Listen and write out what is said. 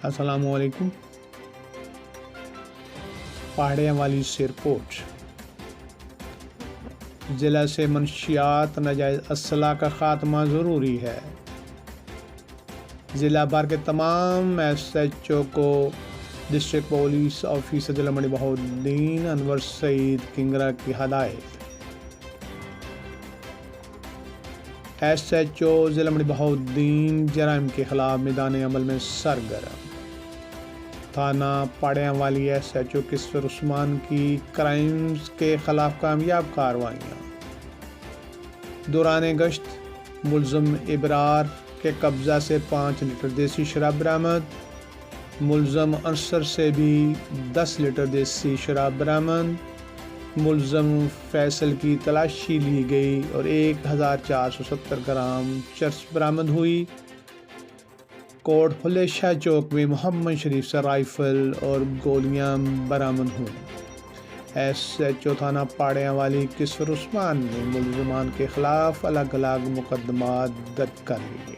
अस्सलामुअलैकुम। पहाड़ियाँ वाली से रिपोर्ट। ज़िला से मनशियात नाजायज़ असला का ख़ात्मा ज़रूरी है। ज़िला भर के तमाम SHO को डिस्ट्रिक्ट पुलिस ऑफिसर ज़िला मंडी बहाउद्दीन अनवर सईद किंगरा की हदायत। SHO ज़िला मंडी बहाउद्दीन जराइम के खिलाफ मैदान अमल में सरगर्म। थाना पहाड़ियाँ वाली SHO किस्वर उस्मान की क्राइम्स के खिलाफ कामयाब कार्रवाइयाँ। दौरान गश्त मुलज़म इबरार के कब्ज़ा से 5 लीटर देसी शराब बरामद। मुलज़म अंसर से भी 10 लीटर देसी शराब बरामद। मुलज़म फैसल की तलाशी ली गई और 1470 ग्राम चरस बरामद हुई। कोट फुले शाह चौक में मोहम्मद शरीफ से राइफल और गोलियां बरामद हुई। SHO थाना पहाड़ियाँ वाली किस्वर उस्मान ने मुलज़मान के खिलाफ अलग अलग मुकदमा दर्ज कर लिए।